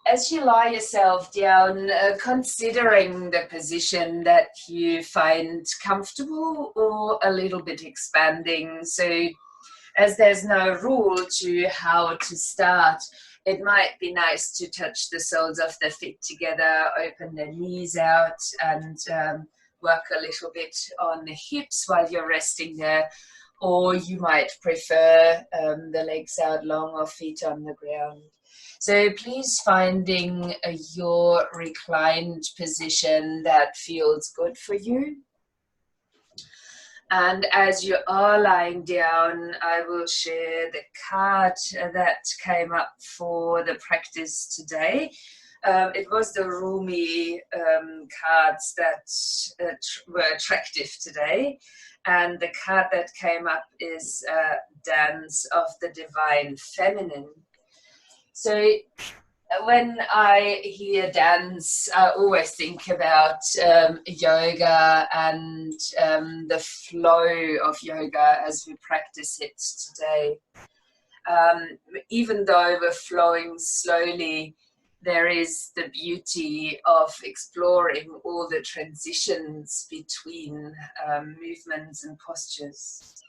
as you lie yourself down, considering the position that you find comfortable or a little bit expanding. So as there's no rule to how to start, it might be nice to touch the soles of the feet together, open the knees out, and work a little bit on the hips while you're resting there. Or you might prefer the legs out long or feet on the ground. So please finding your reclined position that feels good for you. And as you are lying down, I will share the card that came up for the practice today. It was the Rumi cards that were attractive today. And the card that came up is Dance of the Divine Feminine. So when I hear dance, I always think about yoga and the flow of yoga as we practice it today. Even though we're flowing slowly, there is the beauty of exploring all the transitions between movements and postures.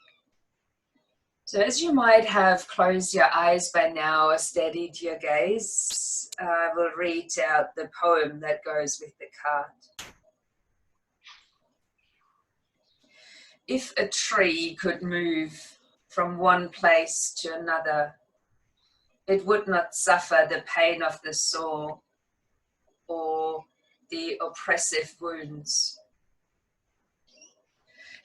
So as you might have closed your eyes by now or steadied your gaze, I will read out the poem that goes with the card. If a tree could move from one place to another, it would not suffer the pain of the saw or the oppressive wounds.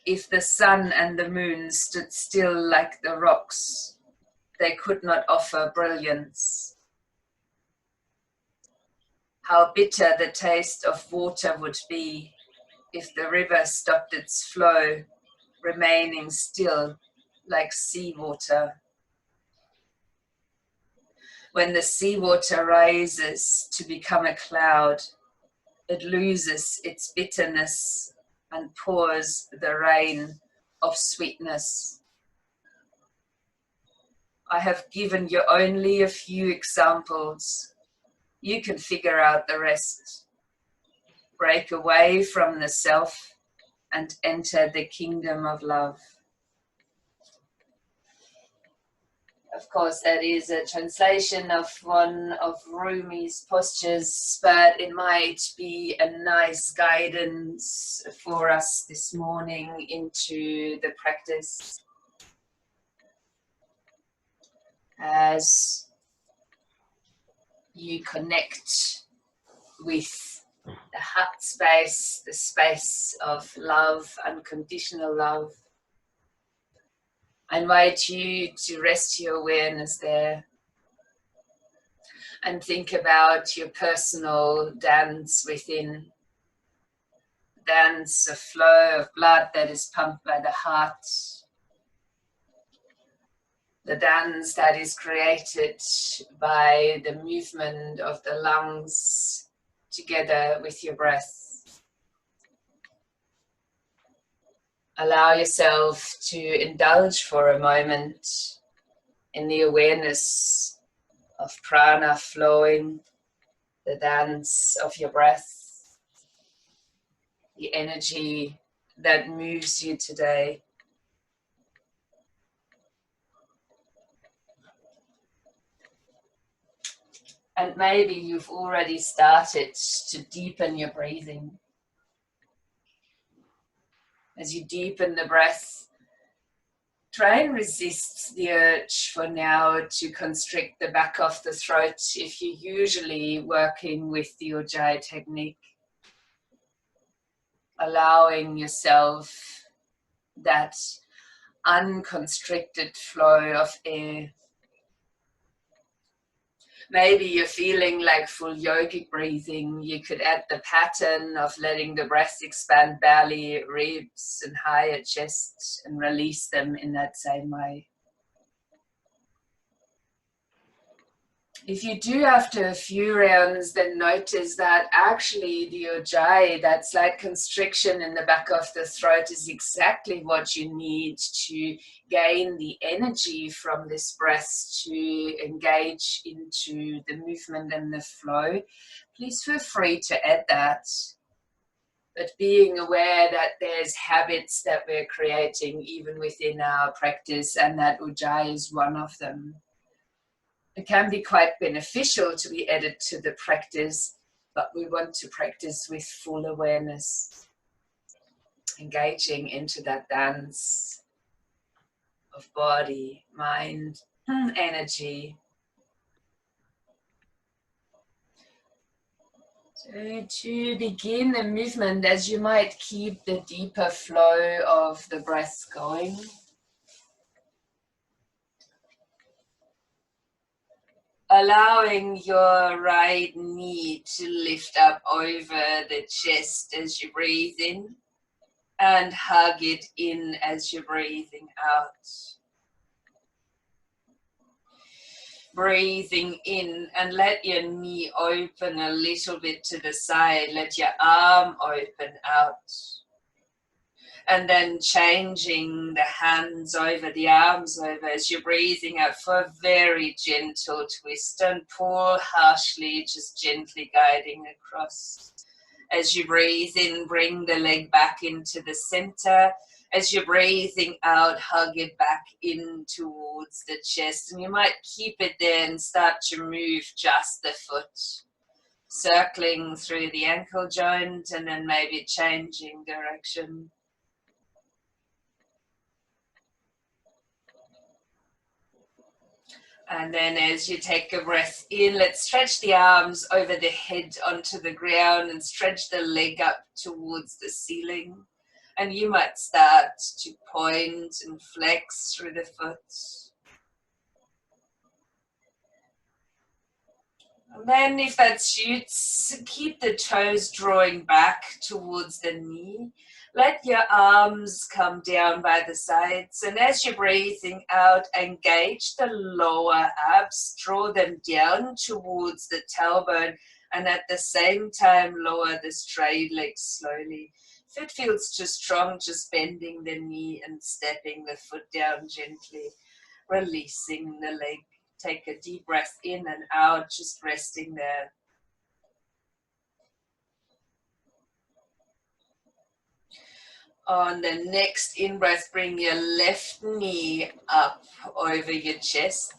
If the sun and the moon stood still like the rocks, they could not offer brilliance. How bitter the taste of water would be if the river stopped its flow, remaining still like seawater. When the seawater rises to become a cloud, it loses its bitterness and pours the rain of sweetness. I have given you only a few examples. You can figure out the rest. Break away from the self and enter the kingdom of love. Of course, that is a translation of one of Rumi's postures, but it might be a nice guidance for us this morning into the practice. As you connect with the heart space, the space of love, unconditional love, I invite you to rest your awareness there and think about your personal dance within. Dance, a flow of blood that is pumped by the heart. The dance that is created by the movement of the lungs together with your breath. Allow yourself to indulge for a moment in the awareness of prana flowing, the dance of your breath, the energy that moves you today. And maybe you've already started to deepen your breathing. As you deepen the breath, try and resist the urge for now to constrict the back of the throat if you're usually working with the Ujjayi technique. Allowing yourself that unconstricted flow of air. Maybe you're feeling like full yogic breathing. You could add the pattern of letting the breath expand belly, ribs, and higher chest and release them in that same way. If you do after a few rounds, then notice that actually the ujjayi, that slight constriction in the back of the throat, is exactly what you need to gain the energy from this breath to engage into the movement and the flow. Please feel free to add that. But being aware that there's habits that we're creating even within our practice, and that ujjayi is one of them. It can be quite beneficial to be added to the practice, but we want to practice with full awareness, engaging into that dance of body, mind, energy. So to begin the movement, as you might keep the deeper flow of the breath going, allowing your right knee to lift up over the chest as you breathe in, and hug it in as you're breathing out. Breathing in, and let your knee open a little bit to the side. Let your arm open out. And then changing the hands over, the arms over as you're breathing out for a very gentle twist. Don't pull harshly, just gently guiding across. As you breathe in, bring the leg back into the center. As you're breathing out, hug it back in towards the chest. And you might keep it there and start to move just the foot, circling through the ankle joint and then maybe changing direction. And then as you take a breath in, let's stretch the arms over the head onto the ground and stretch the leg up towards the ceiling. And you might start to point and flex through the foot. And then if that suits, keep the toes drawing back towards the knee. Let your arms come down by the sides, and as you're breathing out, engage the lower abs, draw them down towards the tailbone, and at the same time lower the straight leg slowly. If it feels too strong, just bending the knee and stepping the foot down gently, releasing the leg. Take a deep breath in and out, just resting there. On the next in-breath, bring your left knee up over your chest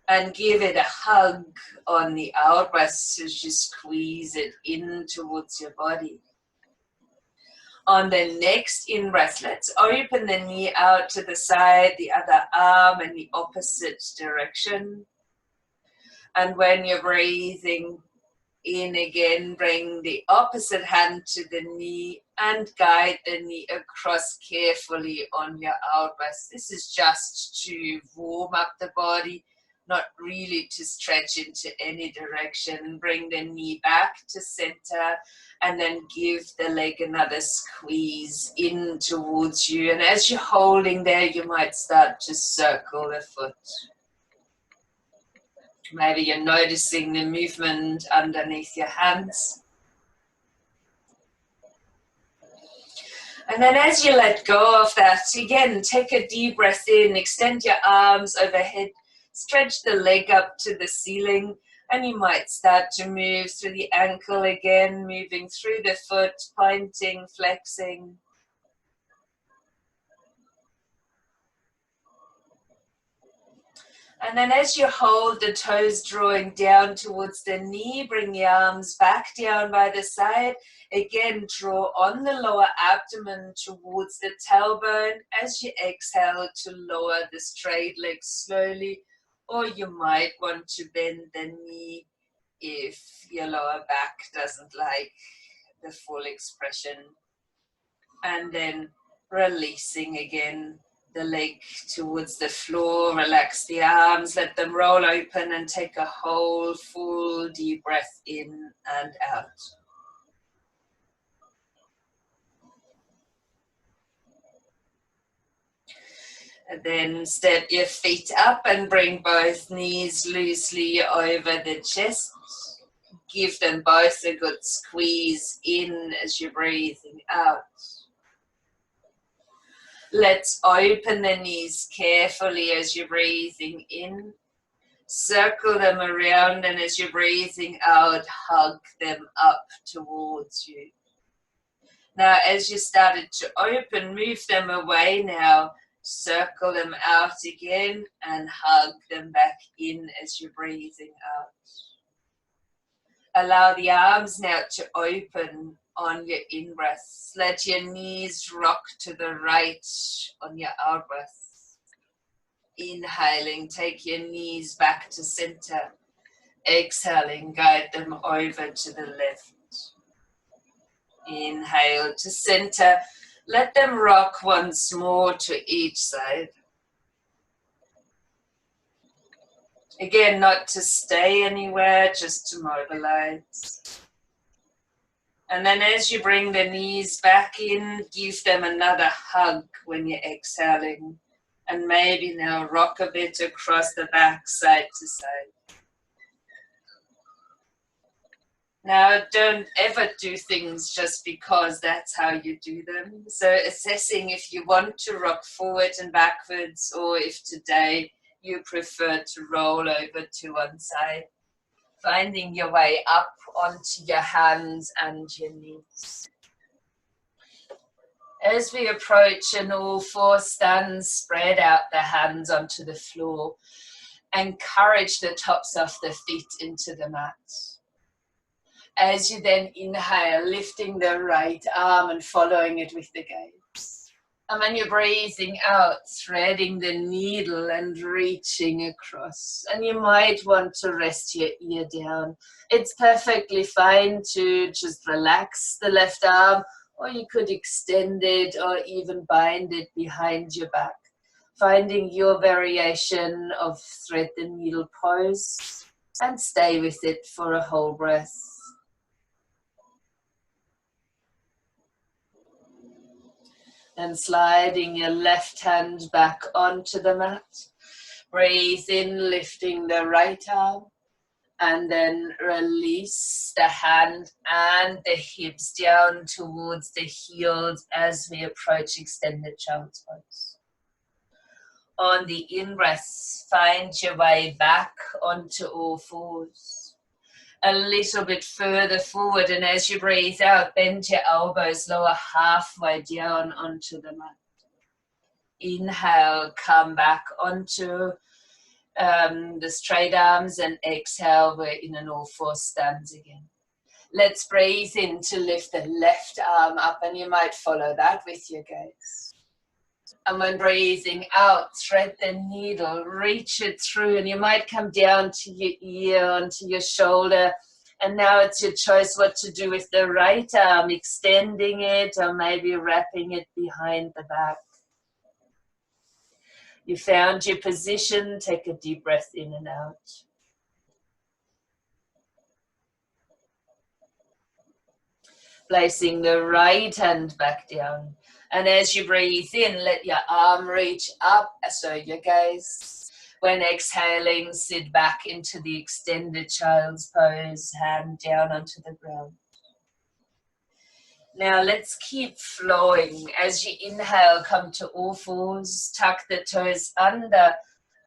and give it a hug on the out-breath, so just squeeze it in towards your body. On the next in-breath, let's open the knee out to the side, the other arm in the opposite direction. And when you're breathing in again, bring the opposite hand to the knee and guide the knee across carefully on your out breath. This is just to warm up the body, not really to stretch into any direction. Bring the knee back to center and then give the leg another squeeze in towards you. And as you're holding there, you might start to circle the foot. Maybe you're noticing the movement underneath your hands. And then as you let go of that, again, take a deep breath in, extend your arms overhead, stretch the leg up to the ceiling, and you might start to move through the ankle again, moving through the foot, pointing, flexing. And then as you hold the toes drawing down towards the knee, bring the arms back down by the side. Again, draw on the lower abdomen towards the tailbone as you exhale to lower the straight leg slowly. Or you might want to bend the knee if your lower back doesn't like the full expression. And then releasing again the leg towards the floor, relax the arms, let them roll open and take a whole full deep breath in and out. And then step your feet up and bring both knees loosely over the chest. Give them both a good squeeze in as you're breathing out. Let's open the knees carefully as you're breathing in. Circle them around, and as you're breathing out, hug them up towards you. Now, as you started to open, move them away now. Circle them out again and hug them back in as you're breathing out. Allow the arms now to open on your in-breath. Let your knees rock to the right on your out-breath. Inhaling, take your knees back to center. Exhaling, guide them over to the left. Inhale to center. Let them rock once more to each side. Again, not to stay anywhere, just to mobilize. And then as you bring the knees back in, give them another hug when you're exhaling. And maybe now rock a bit across the back, side to side. Now, don't ever do things just because that's how you do them. So assessing if you want to rock forward and backwards, or if today you prefer to roll over to one side. Finding your way up onto your hands and your knees. As we approach an all four stand, spread out the hands onto the floor. Encourage the tops of the feet into the mat. As you then inhale, lifting the right arm and following it with the gaze. And when you're breathing out, threading the needle and reaching across. And you might want to rest your ear down. It's perfectly fine to just relax the left arm, or you could extend it or even bind it behind your back. Finding your variation of thread the needle pose and stay with it for a whole breath. And sliding your left hand back onto the mat. Breathe in, lifting the right arm. And then release the hand and the hips down towards the heels as we approach extended child's pose. On the in-breath, find your way back onto all fours. A little bit further forward, and as you breathe out, bend your elbows lower halfway down onto the mat. Inhale, come back onto the straight arms, and exhale, we're in an all four stance again. Let's breathe in to lift the left arm up, and you might follow that with your gaze. And when breathing out, thread the needle, reach it through, and you might come down to your ear, onto your shoulder. And now it's your choice what to do with the right arm, extending it or maybe wrapping it behind the back. You found your position, take a deep breath in and out. Placing the right hand back down. And as you breathe in, let your arm reach up, so your gaze. When exhaling, sit back into the extended child's pose, hand down onto the ground. Now let's keep flowing. As you inhale, come to all fours, tuck the toes under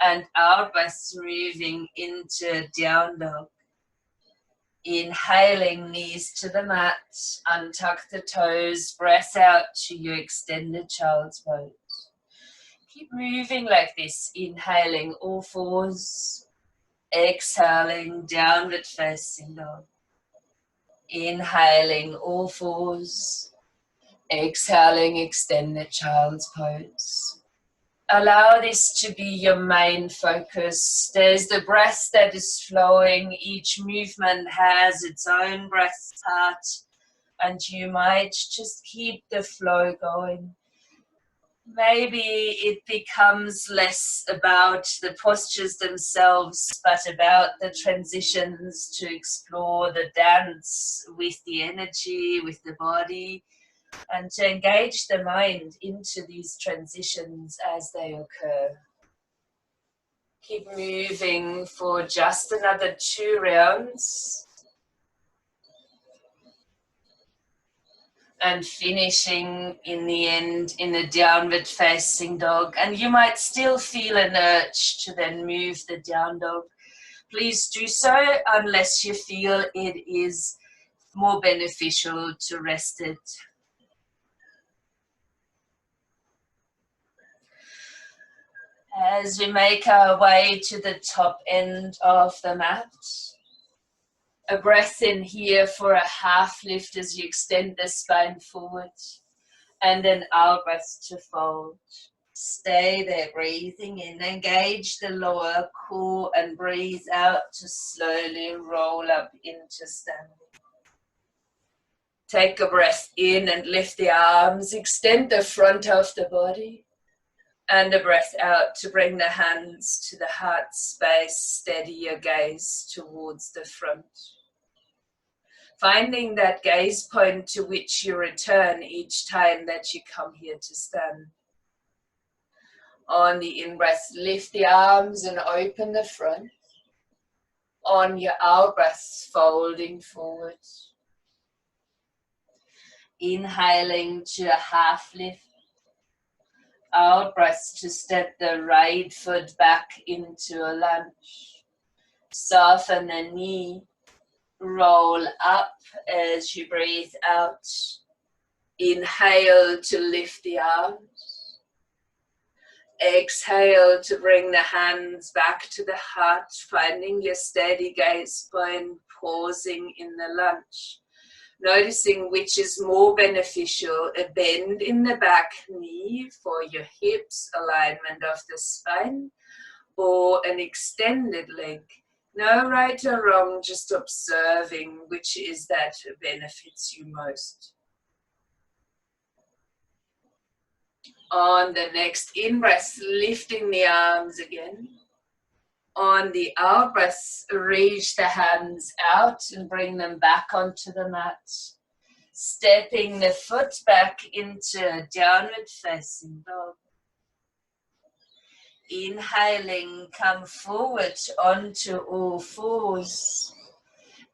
and out by moving into down dog. Inhaling, knees to the mat, untuck the toes, breath out to your extended child's pose. Keep moving like this, inhaling all fours, exhaling downward facing dog. Inhaling all fours, exhaling extended child's pose. Allow this to be your main focus. There's the breath that is flowing. Each movement has its own breath part, and you might just keep the flow going. Maybe it becomes less about the postures themselves, but about the transitions to explore the dance with the energy, with the body, and to engage the mind into these transitions as they occur. Keep moving for just another 2 rounds. And finishing in the end in a downward facing dog. And you might still feel an urge to then move the down dog. Please do so unless you feel it is more beneficial to rest it. As we make our way to the top end of the mat, a breath in here for a half lift as you extend the spine forward, and an out breath to fold. Stay there, breathing in. Engage the lower core and breathe out to slowly roll up into standing. Take a breath in and lift the arms, extend the front of the body. And a breath out to bring the hands to the heart space, steady your gaze towards the front. Finding that gaze point to which you return each time that you come here to stand. On the in-breath, lift the arms and open the front. On your out-breath, folding forward. Inhaling to a half lift. Out breath to step the right foot back into a lunge. Soften the knee. Roll up as you breathe out. Inhale to lift the arms. Exhale to bring the hands back to the heart, finding your steady gaze point, pausing in the lunge. Noticing which is more beneficial, a bend in the back knee for your hips, alignment of the spine, or an extended leg. No right or wrong, just observing which is that benefits you most. On the next in-breath, lifting the arms again. On the out breath, reach the hands out and bring them back onto the mat. Stepping the foot back into a downward facing dog. Inhaling, come forward onto all fours.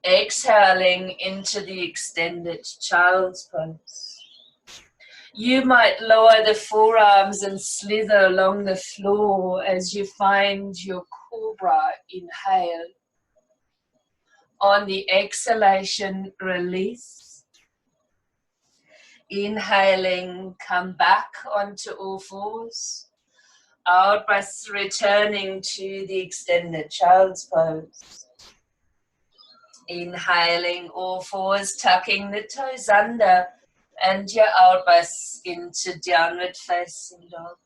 Exhaling into the extended child's pose. You might lower the forearms and slither along the floor as you find your cobra. Inhale. On the exhalation, release. Inhaling, come back onto all fours. Out breath, returning to the extended child's pose. Inhaling, all fours, tucking the toes under. And your out breath into downward facing dog.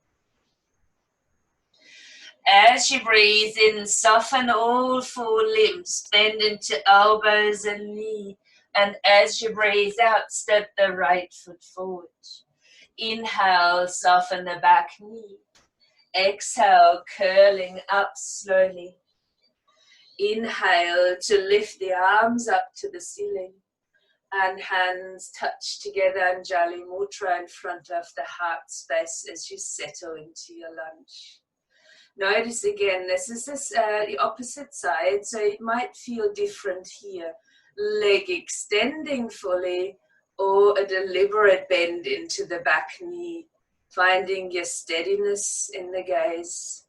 As you breathe in, soften all 4 limbs, bend into elbows and knee. And as you breathe out, step the right foot forward. Inhale, soften the back knee. Exhale, curling up slowly. Inhale to lift the arms up to the ceiling. And hands touch together, Anjali Mudra in front of the heart space as you settle into your lunge. Notice again, this is the opposite side, so it might feel different here. Leg extending fully or a deliberate bend into the back knee, finding your steadiness in the gaze.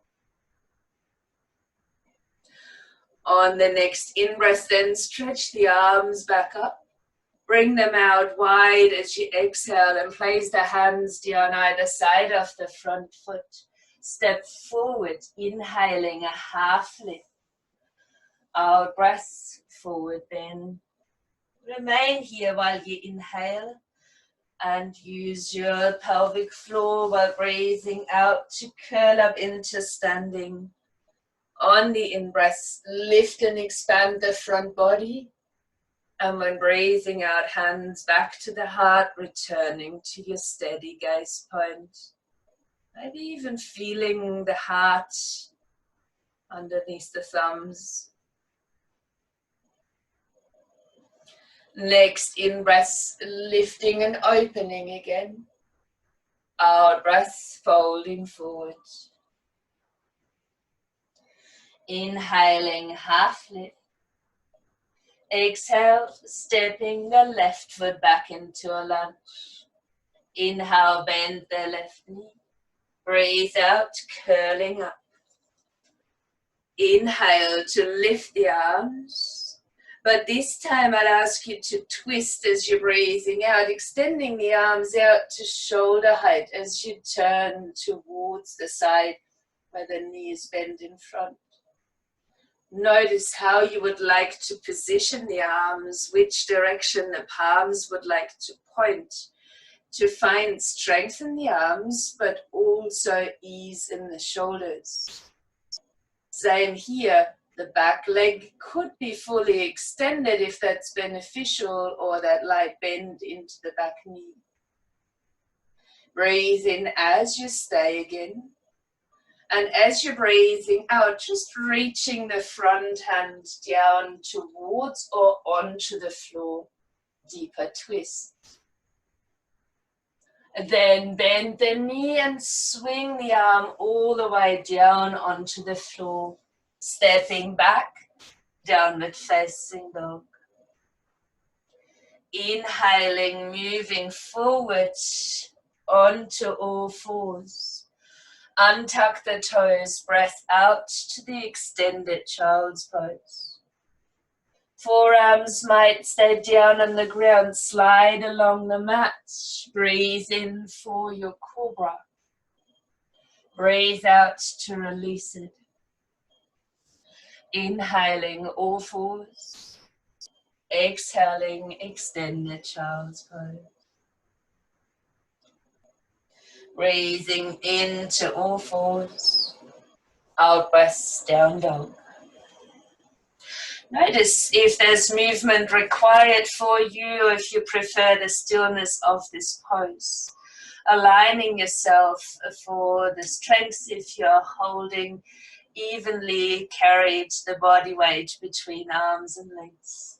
On the next in-breath, then stretch the arms back up. Bring them out wide as you exhale and place the hands down either side of the front foot. Step forward, inhaling a half lift. Out breath, forward bend. Remain here while you inhale and use your pelvic floor while breathing out to curl up into standing. On the in-breath, lift and expand the front body. And when breathing out, hands back to the heart, returning to your steady gaze point. Maybe even feeling the heart underneath the thumbs. Next in breath, lifting and opening again. Out breath, folding forward. Inhaling, half lift. Exhale, stepping the left foot back into a lunge. Inhale, bend the left knee. Breathe out, curling up. Inhale to lift the arms. But this time I'll ask you to twist as you're breathing out, extending the arms out to shoulder height as you turn towards the side where the knees bend in front. Notice how you would like to position the arms, which direction the palms would like to point, to find strength in the arms, but also ease in the shoulders. Same here, the back leg could be fully extended if that's beneficial, or that light bend into the back knee. Breathe in as you stay again. And as you're breathing out, just reaching the front hand down towards or onto the floor. Deeper twist. And then bend the knee and swing the arm all the way down onto the floor. Stepping back, downward facing dog. Inhaling, moving forward onto all fours. Untuck the toes, breath out to the extended child's pose. Forearms might stay down on the ground, slide along the mat. Breathe in for your cobra. Breathe out to release it. Inhaling, all fours. Exhaling, extended child's pose. Breathing into all fours, out breaths, down dog. Notice if there's movement required for you, or if you prefer the stillness of this pose. Aligning yourself for the strength if you're holding evenly carried the body weight between arms and legs.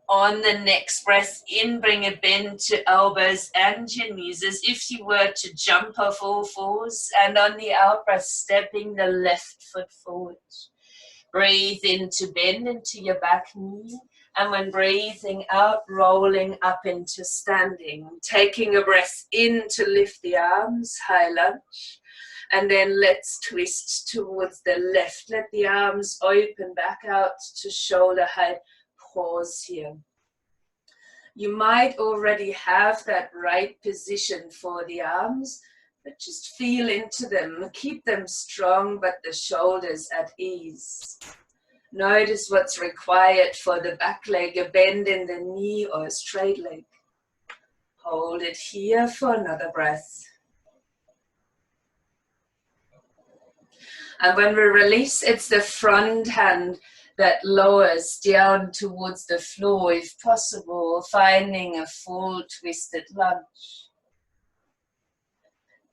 On the next breath in, bring a bend to elbows and your knees as if you were to jump off all fours. And on the out breath, stepping the left foot forward. Breathe in to bend into your back knee. And when breathing out, rolling up into standing. Taking a breath in to lift the arms, high lunge. And then let's twist towards the left. Let the arms open back out to shoulder height. Pause here. You might already have that right position for the arms, but just feel into them. Keep them strong, but the shoulders at ease. Notice what's required for the back leg, a bend in the knee or a straight leg. Hold it here for another breath. And when we release, it's the front hand that lowers down towards the floor if possible, finding a full twisted lunge.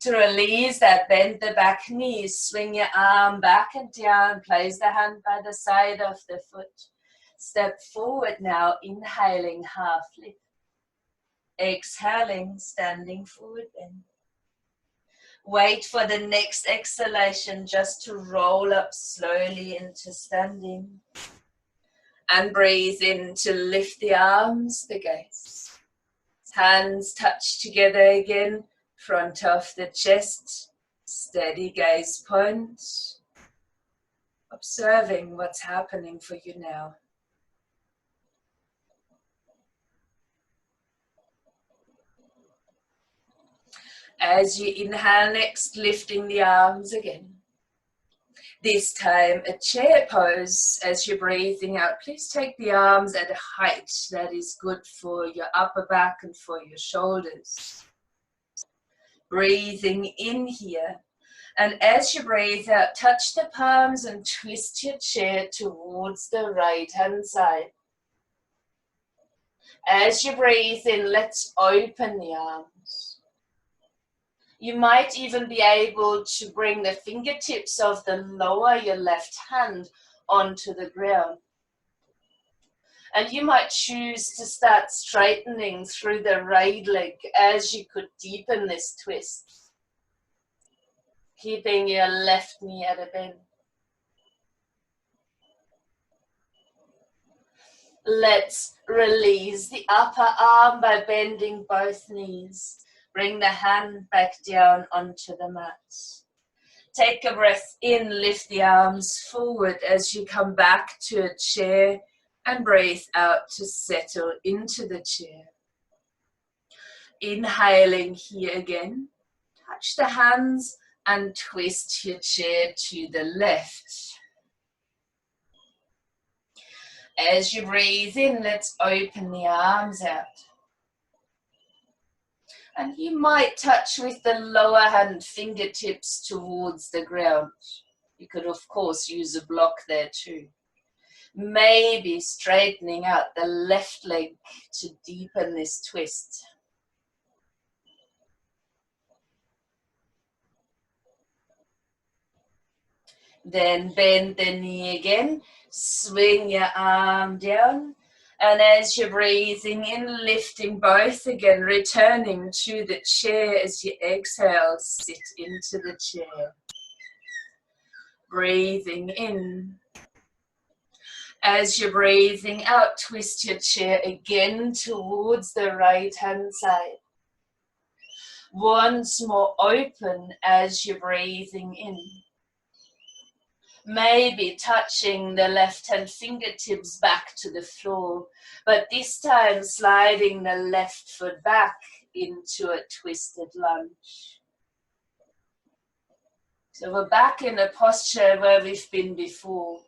To release that, bend the back knee, swing your arm back and down, place the hand by the side of the foot. Step forward now, inhaling, half lift. Exhaling, standing forward bend. Wait for the next exhalation just to roll up slowly into standing. And breathe in to lift the arms, the gaze. Hands touch together again, front of the chest, steady gaze point. Observing what's happening for you now. As you inhale next, lifting the arms again. This time a chair pose. As you're breathing out, please take the arms at a height that is good for your upper back and for your shoulders. Breathing in here. And as you breathe out, touch the palms and twist your chair towards the right hand side. As you breathe in, let's open the arms. You might even be able to bring the fingertips of the lower your left hand onto the ground. And you might choose to start straightening through the right leg as you could deepen this twist, keeping your left knee at a bend. Let's release the upper arm by bending both knees. Bring the hand back down onto the mat. Take a breath in, lift the arms forward as you come back to a chair, and breathe out to settle into the chair. Inhaling here again, touch the hands and twist your chair to the left. As you breathe in, let's open the arms out. And you might touch with the lower hand fingertips towards the ground. You could, of course, use a block there too. Maybe straightening out the left leg to deepen this twist. Then bend the knee again, swing your arm down, and as you're breathing in, lifting both again, returning to the chair as you exhale, sit into the chair. Breathing in. As you're breathing out, twist your chair again towards the right hand side. Once more open as you're breathing in. Maybe touching the left hand fingertips back to the floor, but this time sliding the left foot back into a twisted lunge. So we're back in a posture where we've been before.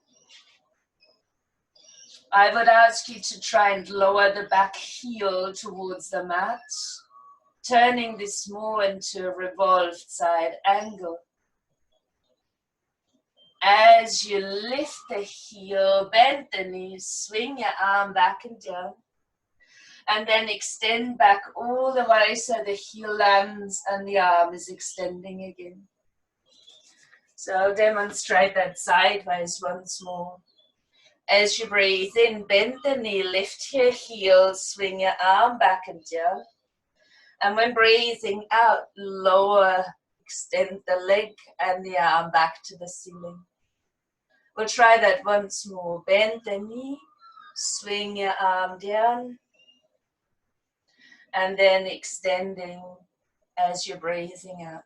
I would ask you to try and lower the back heel towards the mat, turning this more into a revolved side angle. As you lift the heel, bend the knees, swing your arm back and down, and then extend back all the way so the heel lands and the arm is extending again. So I'll demonstrate that sideways once more. As you breathe in, bend the knee, lift your heel, swing your arm back and down. And when breathing out, lower, extend the leg and the arm back to the ceiling. We'll try that once more. Bend the knee, swing your arm down, and then extending as you're breathing out.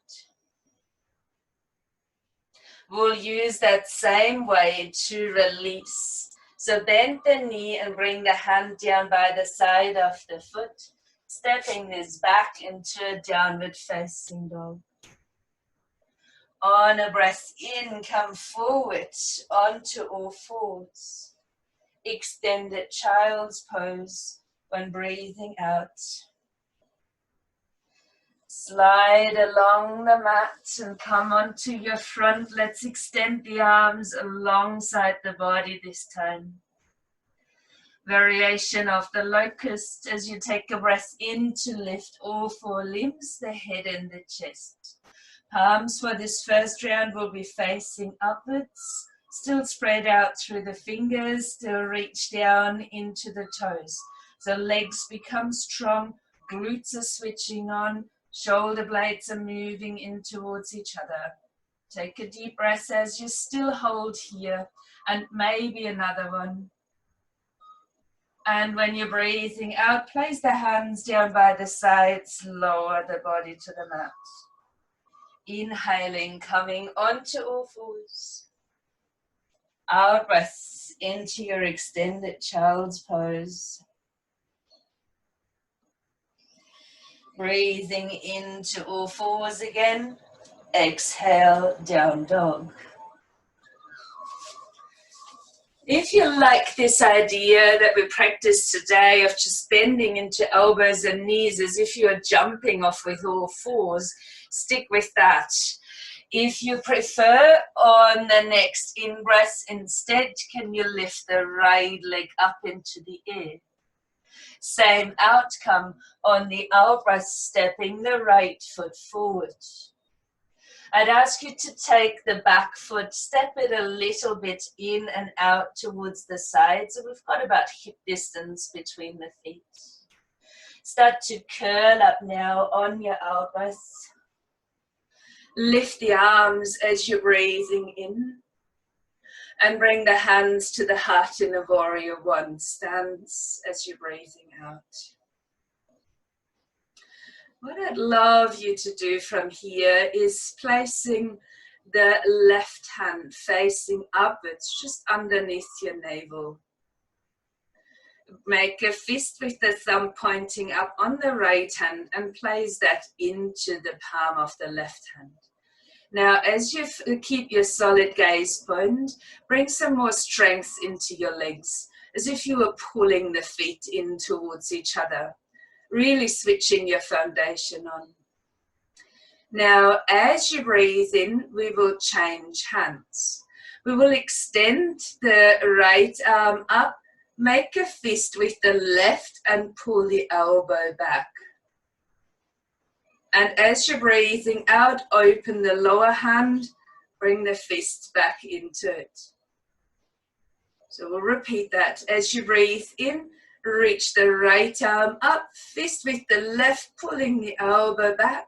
We'll use that same way to release. So bend the knee and bring the hand down by the side of the foot, stepping this back into a downward facing dog. On a breath in, come forward onto all fours. Extended child's pose when breathing out. Slide along the mat and come onto your front. Let's extend the arms alongside the body this time. Variation of the locust as you take a breath in to lift all four limbs, the head and the chest. Palms for this first round will be facing upwards, still spread out through the fingers, still reach down into the toes. So legs become strong, glutes are switching on, shoulder blades are moving in towards each other. Take a deep breath as you still hold here, and maybe another one. And when you're breathing out, place the hands down by the sides, lower the body to the mat. Inhaling, coming onto all fours. Out breath into your extended child's pose. Breathing into all fours again. Exhale, down dog. If you like this idea that we practiced today of just bending into elbows and knees as if you are jumping off with all fours, stick with that. If you prefer, on the next in-breath instead, can you lift the right leg up into the air? Same outcome on the out-breath, stepping the right foot forward. I'd ask you to take the back foot, step it a little bit in and out towards the side. So we've got about hip distance between the feet. Start to curl up now on your elbows. Lift the arms as you're breathing in. And bring the hands to the heart in a warrior one stance as you're breathing out. What I'd love you to do from here is placing the left hand facing upwards, just underneath your navel. Make a fist with the thumb pointing up on the right hand and place that into the palm of the left hand. Now, as you keep your solid gaze point, bring some more strength into your legs, as if you were pulling the feet in towards each other, really switching your foundation on. Now, as you breathe in, we will change hands. We will extend the right arm up, make a fist with the left and pull the elbow back. And as you're breathing out, open the lower hand, bring the fist back into it. So we'll repeat that. As you breathe in, reach the right arm up, fist with the left, pulling the elbow back.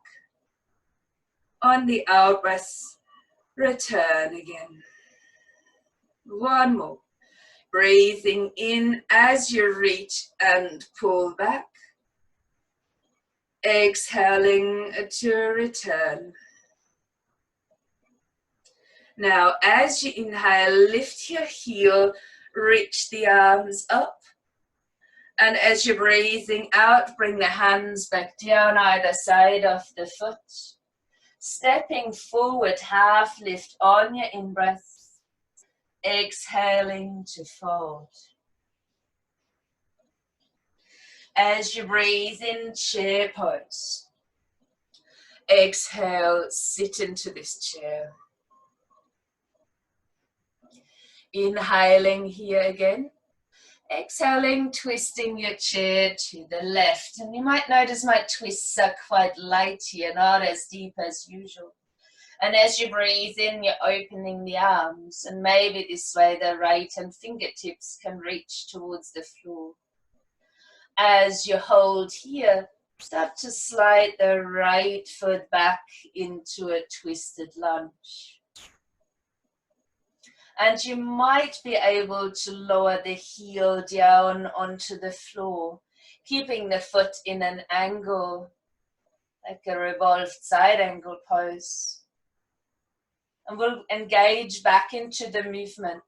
On the out breath, return again. One more. Breathing in as you reach and pull back. Exhaling to return. Now, as you inhale, lift your heel, reach the arms up. And as you're breathing out, bring the hands back down either side of the foot. Stepping forward, half lift on your in-breath. Exhaling to fold. As you breathe in, chair pose. Exhale, sit into this chair. Inhaling here again. Exhaling, twisting your chair to the left. And you might notice my twists are quite light here, not as deep as usual. And as you breathe in, you're opening the arms. And maybe this way the right hand fingertips can reach towards the floor. As you hold here, start to slide the right foot back into a twisted lunge. And you might be able to lower the heel down onto the floor, keeping the foot in an angle, like a revolved side angle pose. And we'll engage back into the movement.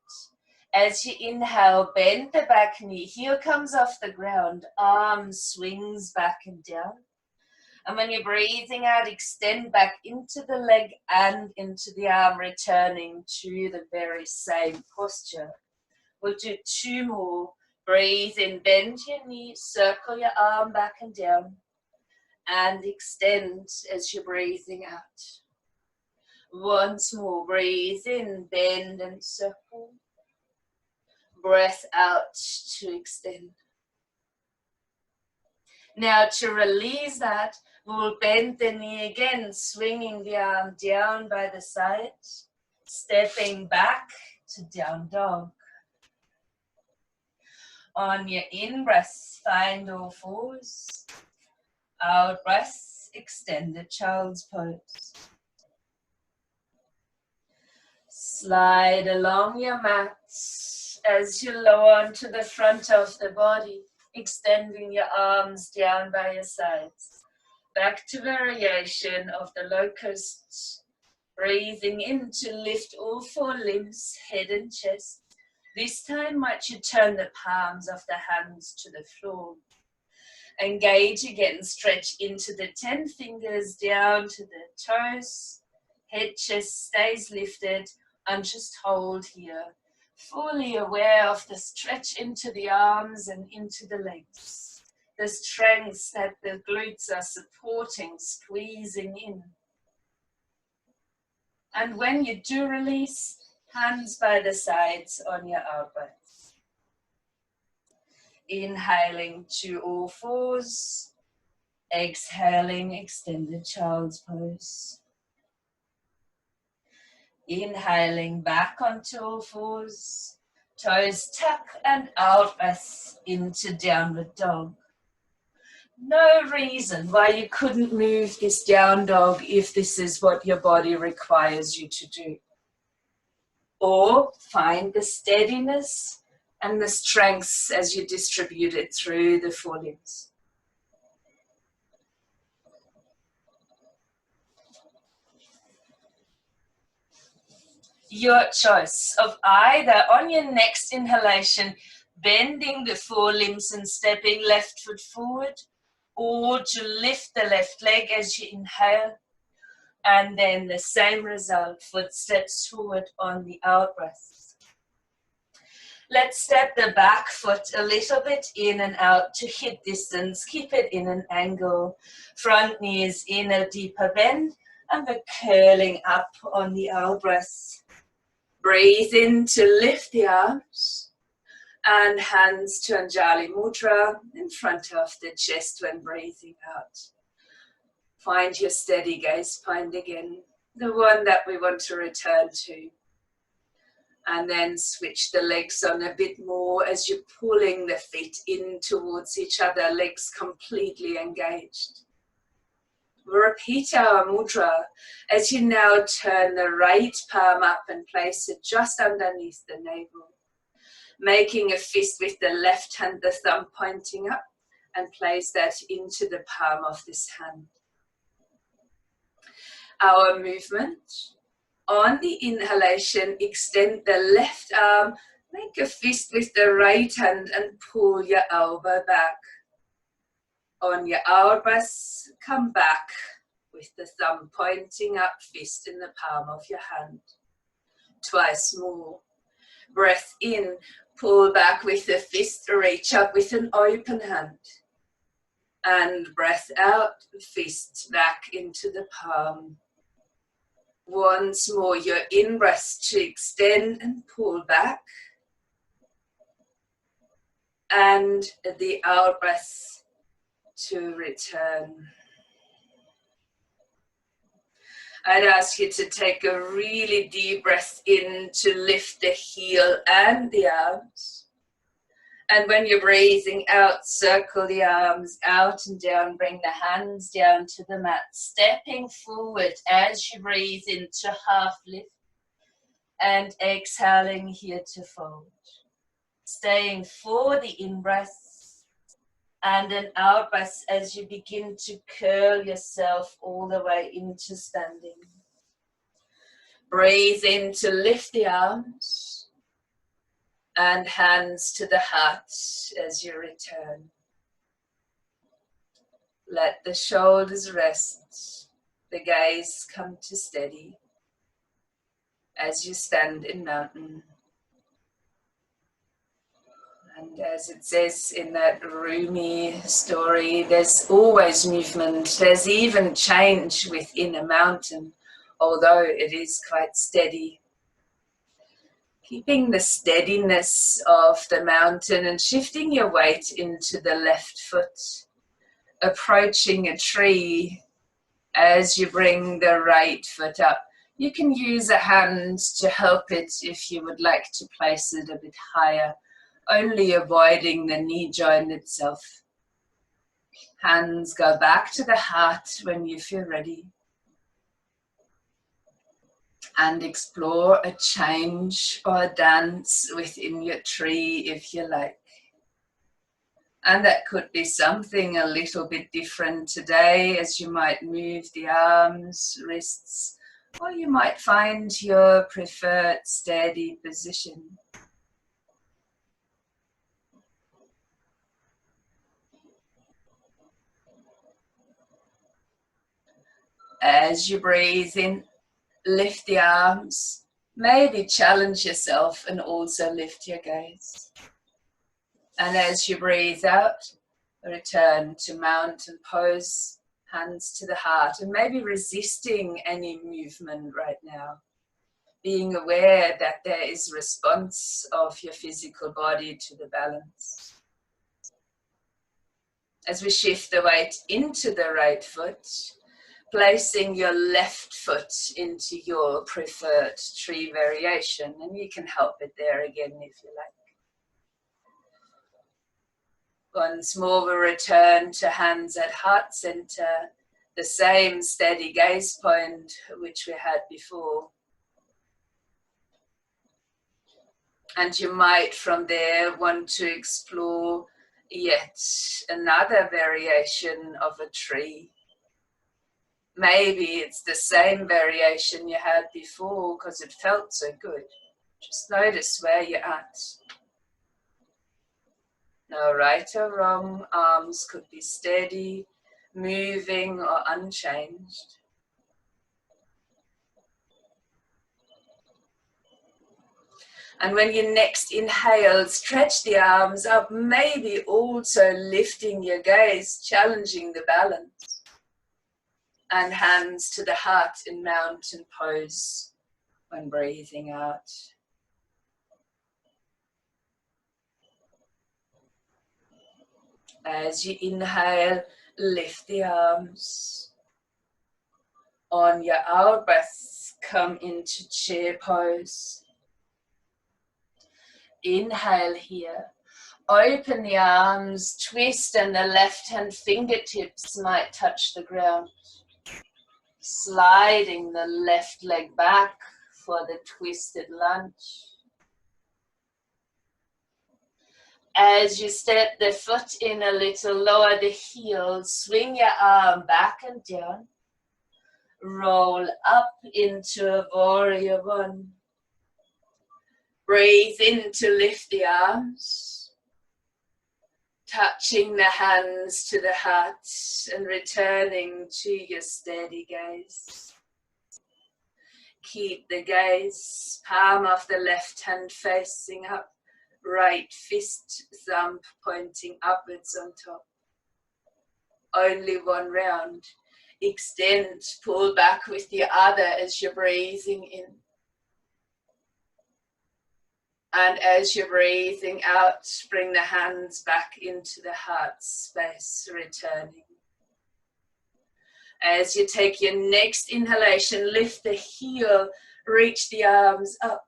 As you inhale, bend the back knee, heel comes off the ground, arm swings back and down. And when you're breathing out, extend back into the leg and into the arm, returning to the very same posture. We'll do two more. Breathe in, bend your knee, circle your arm back and down, and extend as you're breathing out. Once more, breathe in, bend and circle. Breath out to extend. Now to release that, we will bend the knee again, swinging the arm down by the side, stepping back to down dog. On your in-breath, find all fours. Out breath, extended child's pose. Slide along your mat as you lower onto the front of the body, extending your arms down by your sides. Back to variation of the locust. Breathing in to lift all four limbs, head and chest. This time, might you turn the palms of the hands to the floor. Engage again, stretch into the 10 fingers down to the toes. Head, chest stays lifted, and just hold here. Fully aware of the stretch into the arms and into the legs. The strength that the glutes are supporting, squeezing in. And when you do release, hands by the sides on your elbows. Inhaling to all fours. Exhaling, extended child's pose. Inhaling back onto all fours, toes tuck and out breath into downward dog. No reason why you couldn't move this down dog if this is what your body requires you to do. Or find the steadiness and the strength as you distribute it through the forelimbs. Your choice of either on your next inhalation, bending the forelimbs and stepping left foot forward, or to lift the left leg as you inhale, and then the same result, footsteps forward on the out breath. Let's step the back foot a little bit in and out to hip distance, keep it in an angle, front knee is in a deeper bend, and we're curling up on the out breath. Breathe in to lift the arms and hands to Anjali Mudra in front of the chest when breathing out. Find your steady gaze spine again, the one that we want to return to. And then switch the legs on a bit more as you're pulling the feet in towards each other, legs completely engaged. Repeat our mudra as you now turn the right palm up and place it just underneath the navel. Making a fist with the left hand, the thumb pointing up, and place that into the palm of this hand. Our movement. On the inhalation, extend the left arm, make a fist with the right hand and pull your elbow back. On your out breath, come back with the thumb pointing up, fist in the palm of your hand. Twice more. Breath in, pull back with the fist, reach up with an open hand. And breath out, fist back into the palm. Once more, your in-breath to extend and pull back. And the out-breath to return. I'd ask you to take a really deep breath in to lift the heel and the arms. And when you're breathing out, circle the arms out and down, bring the hands down to the mat, stepping forward as you breathe into half lift and exhaling here to fold. Staying for the in-breath and an out-breath as you begin to curl yourself all the way into standing. Breathe in to lift the arms. And hands to the heart as you return. Let the shoulders rest, the gaze come to steady as you stand in mountain. And as it says in that Rumi story, there's always movement, there's even change within a mountain, although it is quite steady. Keeping the steadiness of the mountain and shifting your weight into the left foot, approaching a tree as you bring the right foot up. You can use a hand to help it if you would like to place it a bit higher, only avoiding the knee joint itself. Hands go back to the heart when you feel ready. And explore a change or a dance within your tree if you like. And that could be something a little bit different today as you might move the arms, wrists, or you might find your preferred steady position. As you breathe in, lift the arms, maybe challenge yourself and also lift your gaze. And as you breathe out, return to mountain pose, hands to the heart, and maybe resisting any movement right now. Being aware that there is response of your physical body to the balance. As we shift the weight into the right foot, placing your left foot into your preferred tree variation, and you can help it there again if you like. Once more, we return to hands at heart center, the same steady gaze point which we had before. And you might from there want to explore yet another variation of a tree. Maybe it's the same variation you had before because it felt so good. Just notice where you're at. No right or wrong, arms could be steady, moving or unchanged. And when you next inhale, stretch the arms up, maybe also lifting your gaze, challenging the balance. And hands to the heart in mountain pose when breathing out. As you inhale, lift the arms. On your out breath, come into chair pose. Inhale here. Open the arms, twist, and the left hand fingertips might touch the ground. Sliding the left leg back for the twisted lunge. As you step the foot in a little, lower the heel, swing your arm back and down. Roll up into a warrior one. Breathe in to lift the arms. Touching the hands to the heart and returning to your steady gaze. Keep the gaze, palm of the left hand facing up. Right fist, thumb pointing upwards on top. Only one round. Extend, pull back with the other as you're breathing in. And as you're breathing out, bring the hands back into the heart space, returning. As you take your next inhalation, lift the heel, reach the arms up.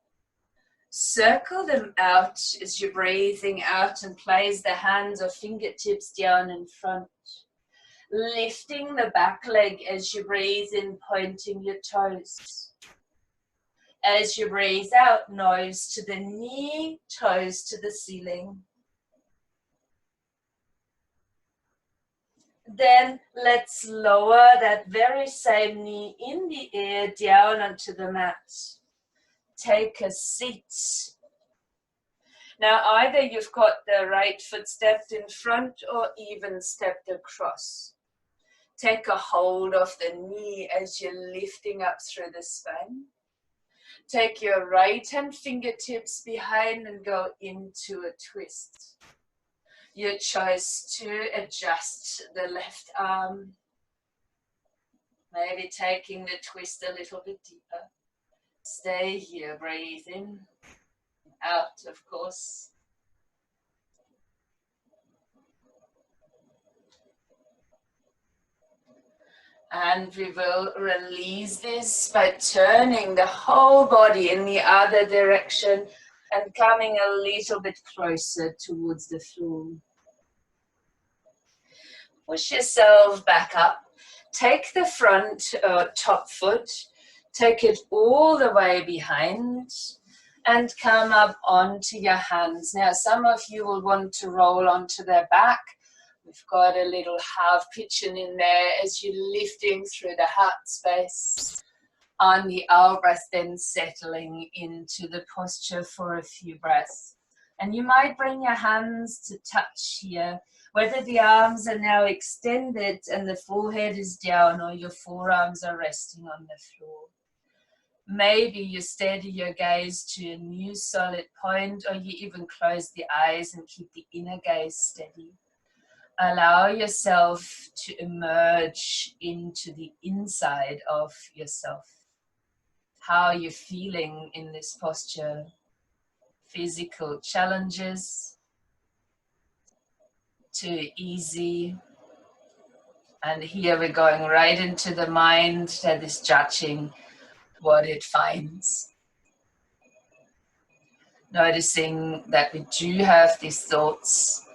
Circle them out as you're breathing out and place the hands or fingertips down in front. Lifting the back leg as you breathe in, pointing your toes. As you breathe out, nose to the knee, toes to the ceiling. Then let's lower that very same knee in the air down onto the mat. Take a seat. Now either you've got the right foot stepped in front or even stepped across. Take a hold of the knee as you're lifting up through the spine. Take your right hand fingertips behind and go into a twist. Your choice to adjust the left arm. Maybe taking the twist a little bit deeper. Stay here, breathe in, out of course. And we will release this by turning the whole body in the other direction and coming a little bit closer towards the floor. Push yourself back up. Take the front top foot, take it all the way behind and come up onto your hands. Now some of you will want to roll onto their back. We've got a little half pigeon in there as you're lifting through the heart space. On the out breath, then settling into the posture for a few breaths. And you might bring your hands to touch here, whether the arms are now extended and the forehead is down or your forearms are resting on the floor. Maybe you steady your gaze to a new solid point, or you even close the eyes and keep the inner gaze steady. Allow yourself to emerge into the inside of yourself. How are you feeling in this posture? Physical challenges? Too easy? And here we're going right into the mind that is judging what it finds. Noticing that we do have these thoughts,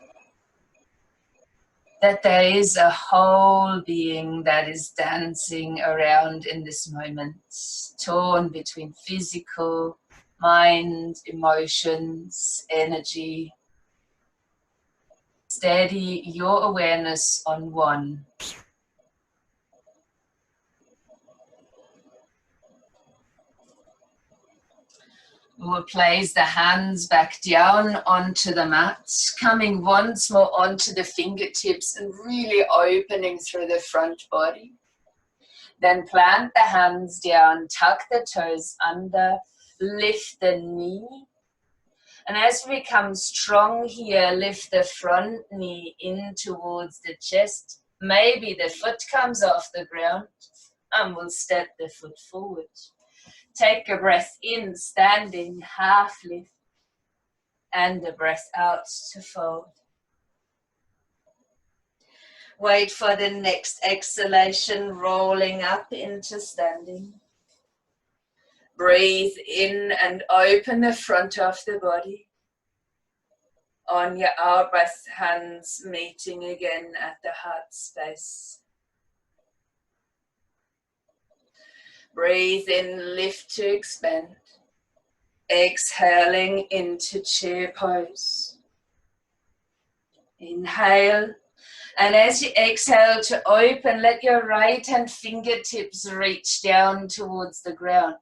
that there is a whole being that is dancing around in this moment, torn between physical, mind, emotions, energy. Steady your awareness on one. We will place the hands back down onto the mat, coming once more onto the fingertips and really opening through the front body. Then plant the hands down, tuck the toes under, lift the knee. And as we become strong here, lift the front knee in towards the chest. Maybe the foot comes off the ground and we'll step the foot forward. Take a breath in, standing, half lift, and a breath out to fold. Wait for the next exhalation, rolling up into standing. Breathe in and open the front of the body. On your out breath, hands meeting again at the heart space. Breathe in, lift to expand. Exhaling into chair pose. Inhale, and as you exhale to open, let your right hand fingertips reach down towards the ground.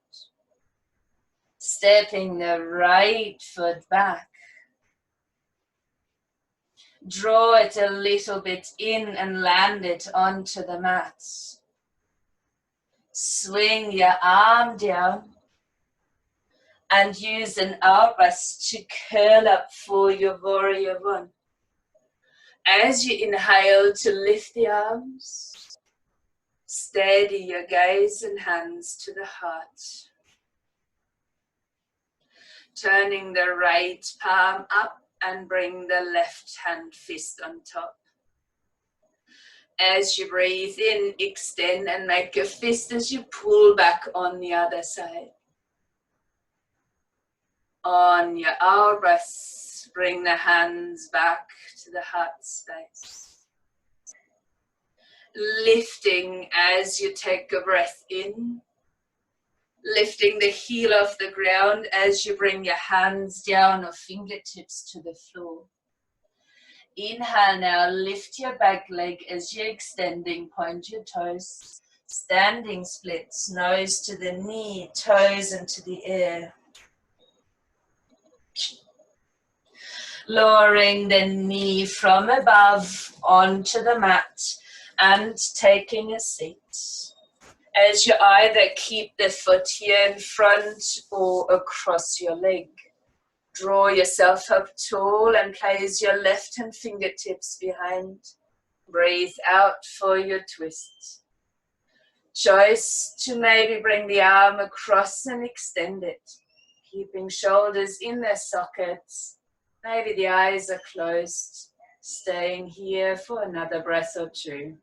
Stepping the right foot back. Draw it a little bit in and land it onto the mat. Swing your arm down and use an out breath to curl up for your warrior one. As you inhale to lift the arms, steady your gaze and hands to the heart. Turning the right palm up and bring the left hand fist on top. As you breathe in, extend and make a fist as you pull back on the other side. On your out breath, bring the hands back to the heart space. Lifting as you take a breath in. Lifting the heel off the ground as you bring your hands down or fingertips to the floor. Inhale now, lift your back leg as you're extending, point your toes. Standing splits, nose to the knee, toes into the air. Lowering the knee from above onto the mat and taking a seat. As you either keep the foot here in front or across your leg. Draw yourself up tall and place your left hand fingertips behind. Breathe out for your twist. Choice to maybe bring the arm across and extend it. Keeping shoulders in their sockets. Maybe the eyes are closed. Staying here for another breath or two.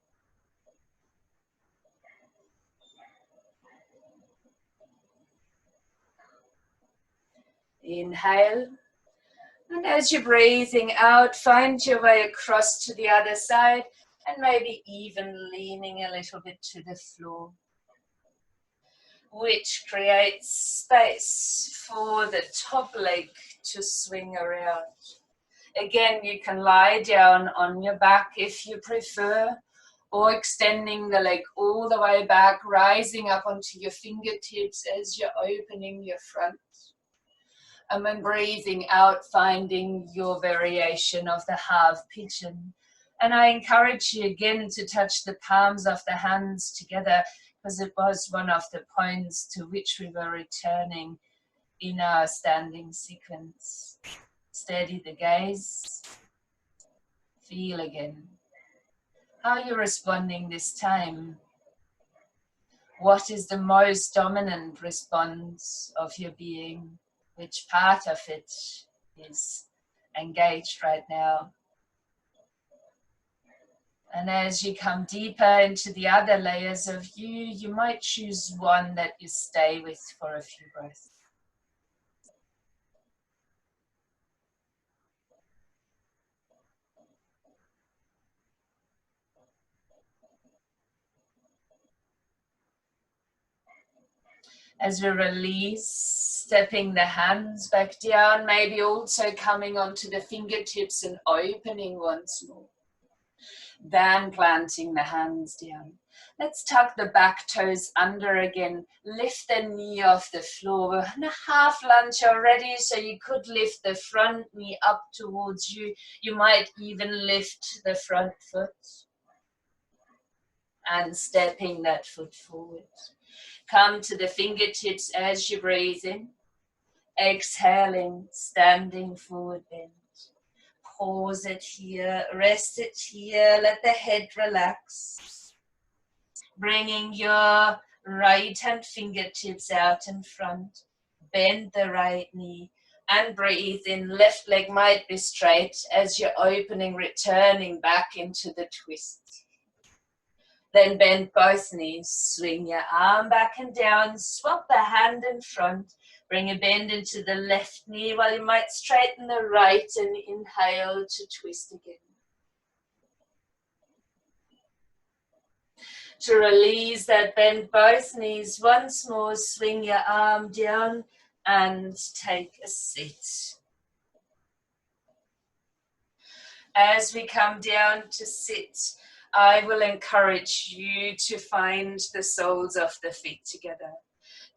Inhale, and as you're breathing out, find your way across to the other side and maybe even leaning a little bit to the floor, which creates space for the top leg to swing around. Again, you can lie down on your back if you prefer, or extending the leg all the way back, rising up onto your fingertips as you're opening your front. And when breathing out, finding your variation of the half pigeon. And I encourage you again to touch the palms of the hands together, because it was one of the points to which we were returning in our standing sequence. Steady the gaze. Feel again. How are you responding this time? What is the most dominant response of your being? Which part of it is engaged right now? And as you come deeper into the other layers of you, you might choose one that you stay with for a few breaths. As we release, stepping the hands back down, maybe also coming onto the fingertips and opening once more. Then planting the hands down. Let's tuck the back toes under again. Lift the knee off the floor. We're in a half lunge already, so you could lift the front knee up towards you. You might even lift the front foot. And stepping that foot forward. Come to the fingertips as you breathe in. Exhaling, standing forward bend. Pause it here, rest it here, let the head relax. Bringing your right hand fingertips out in front. Bend the right knee and breathe in. Left leg might be straight as you're opening, returning back into the twist. Then bend both knees, swing your arm back and down, swap the hand in front, bring a bend into the left knee while you might straighten the right and inhale to twist again. To release that, bend both knees once more, swing your arm down and take a sit. As we come down to sit, I will encourage you to find the soles of the feet together.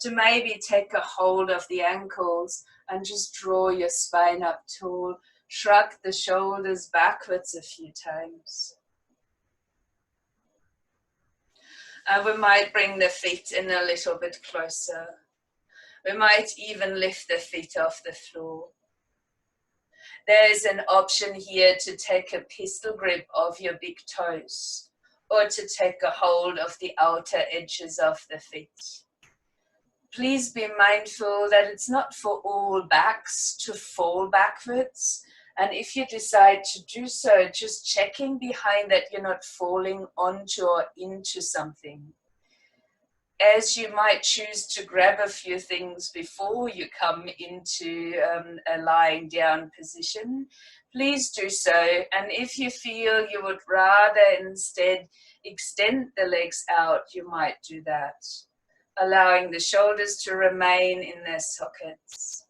To maybe take a hold of the ankles and just draw your spine up tall. Shrug the shoulders backwards a few times. And we might bring the feet in a little bit closer. We might even lift the feet off the floor. There's an option here to take a pistol grip of your big toes or to take a hold of the outer edges of the feet. Please be mindful that it's not for all backs to fall backwards. And if you decide to do so, just checking behind that you're not falling onto or into something. As you might choose to grab a few things before you come into a lying down position, please do so. And if you feel you would rather instead extend the legs out, you might do that, allowing the shoulders to remain in their sockets.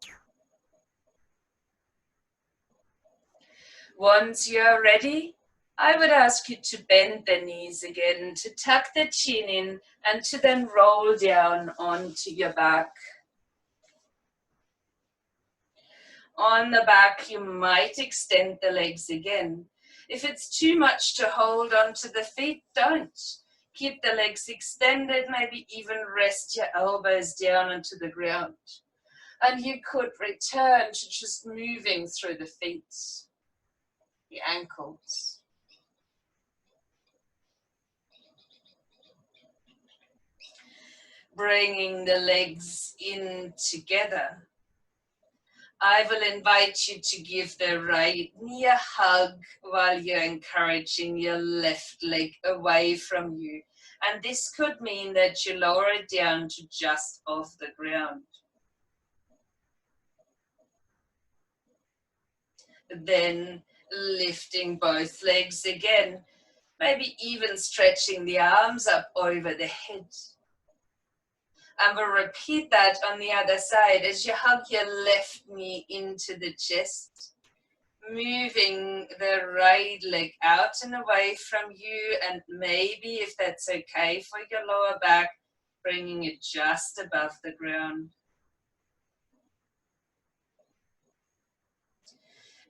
Once you're ready, I would ask you to bend the knees again, to tuck the chin in, and to then roll down onto your back. On the back, you might extend the legs again. If it's too much to hold onto the feet, don't. Keep the legs extended, maybe even rest your elbows down onto the ground. And you could return to just moving through the feet, the ankles. Bringing the legs in together. I will invite you to give the right knee a hug while you're encouraging your left leg away from you. And this could mean that you lower it down to just off the ground. Then lifting both legs again, maybe even stretching the arms up over the head. And we'll repeat that on the other side as you hug your left knee into the chest, moving the right leg out and away from you, and maybe, if that's okay for your lower back, bringing it just above the ground.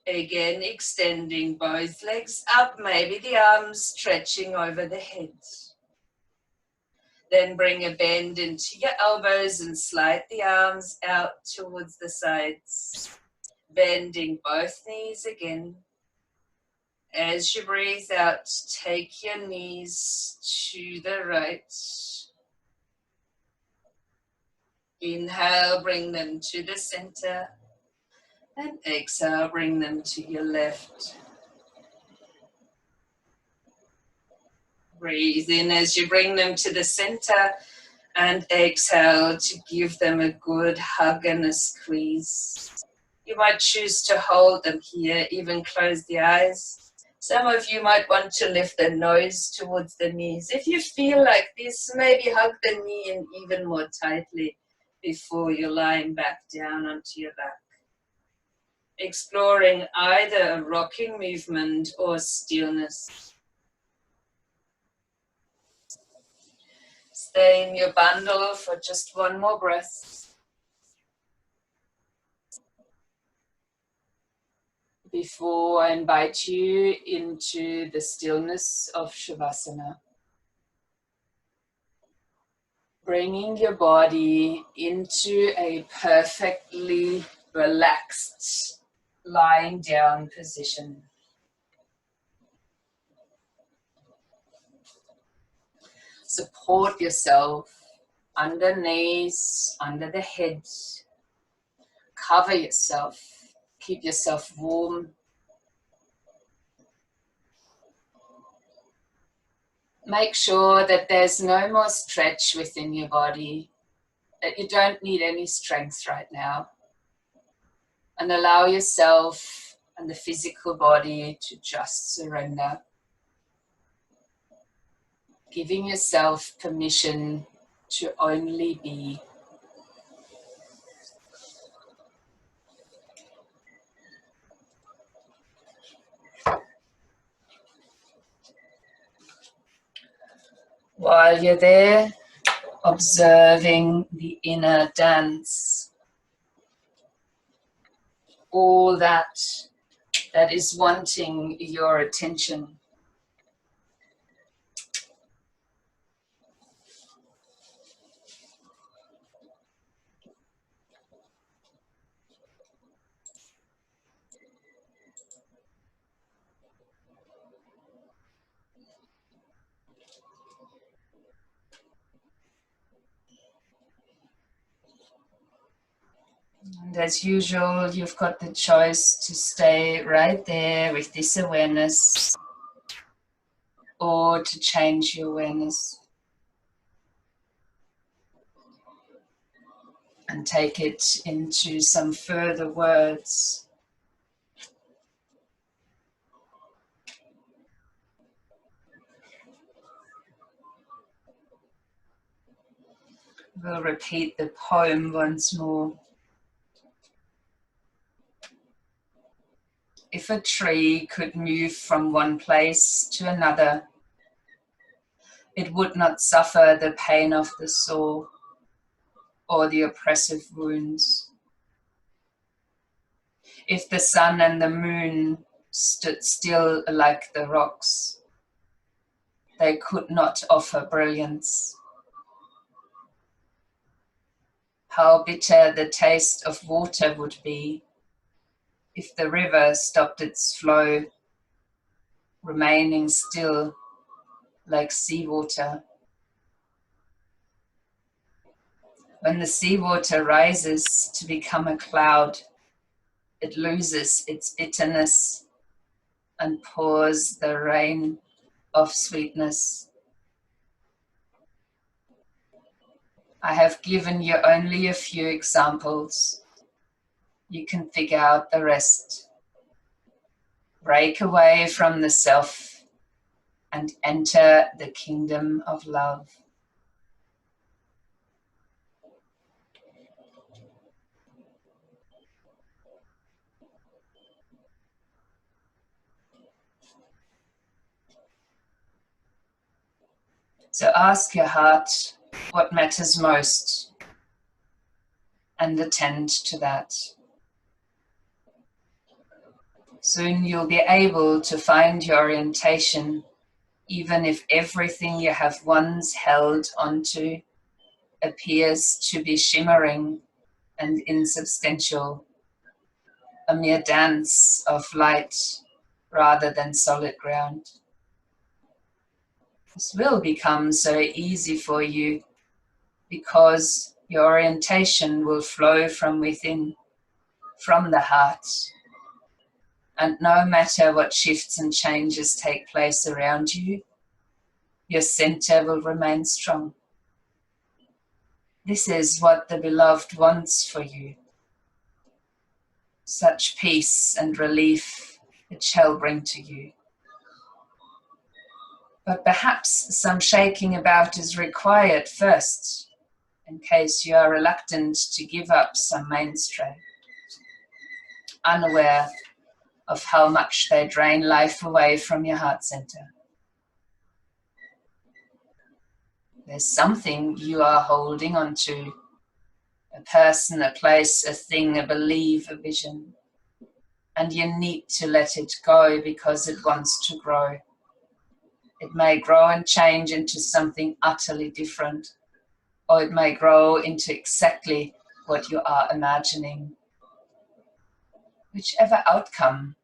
Again, extending both legs up, maybe the arms stretching over the head. Then bring a bend into your elbows and slide the arms out towards the sides. Bending both knees again. As you breathe out, take your knees to the right. Inhale, bring them to the center. And exhale, bring them to your left. Breathe in as you bring them to the center, and exhale to give them a good hug and a squeeze. You might choose to hold them here, even close the eyes. Some of you might want to lift the nose towards the knees. If you feel like this, maybe hug the knee in even more tightly before you're lying back down onto your back. Exploring either a rocking movement or stillness. Stay in your bundle for just one more breath before I invite you into the stillness of Shavasana. Bringing your body into a perfectly relaxed lying down position. Support yourself under knees, under the head. Cover yourself. Keep yourself warm. Make sure that there's no more stretch within your body, that you don't need any strength right now. And allow yourself and the physical body to just surrender. Giving yourself permission to only be. While you're there, observing the inner dance. All that is wanting your attention. And as usual, you've got the choice to stay right there with this awareness or to change your awareness and take it into some further words. We'll repeat the poem once more. If a tree could move from one place to another, it would not suffer the pain of the sore or the oppressive wounds. If the sun and the moon stood still like the rocks, they could not offer brilliance. How bitter the taste of water would be if the river stopped its flow, remaining still like seawater. When the seawater rises to become a cloud, it loses its bitterness and pours the rain of sweetness. I have given you only a few examples. You can figure out the rest. Break away from the self and enter the kingdom of love. So ask your heart what matters most and attend to that. Soon you'll be able to find your orientation, even if everything you have once held onto appears to be shimmering and insubstantial, a mere dance of light rather than solid ground. This will become so easy for you because your orientation will flow from within, from the heart. And no matter what shifts and changes take place around you, your center will remain strong. This is what the beloved wants for you. Such peace and relief it shall bring to you. But perhaps some shaking about is required first, in case you are reluctant to give up some mainstay, unaware of how much they drain life away from your heart center. There's something you are holding on to, a person, a place, a thing, a belief, a vision. And you need to let it go because it wants to grow. It may grow and change into something utterly different, or it may grow into exactly what you are imagining. Whichever outcome,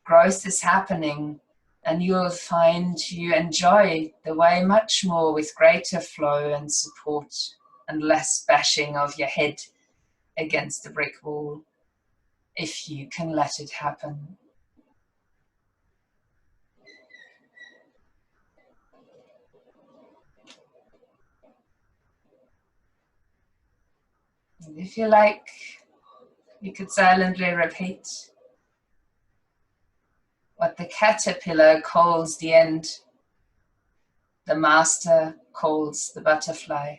growth is happening, and you'll find you enjoy the way much more with greater flow and support and less bashing of your head against the brick wall, if you can let it happen. And if you like, you could silently repeat what the caterpillar calls the end, the master calls the butterfly.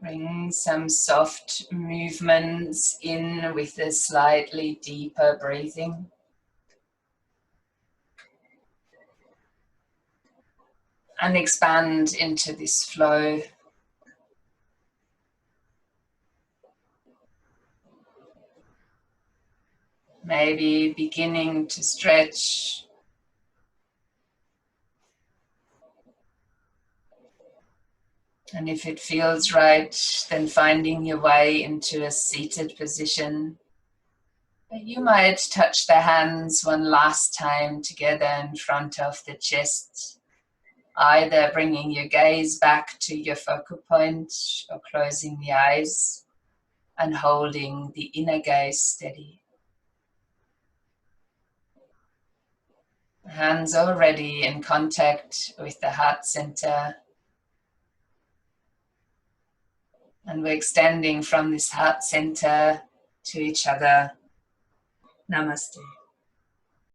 Bring some soft movements in with a slightly deeper breathing. And expand into this flow. Maybe beginning to stretch. And if it feels right, then finding your way into a seated position. You might touch the hands one last time together in front of the chest, either bringing your gaze back to your focal point or closing the eyes and holding the inner gaze steady. Hands already in contact with the heart center. And we're extending from this heart center to each other. Namaste.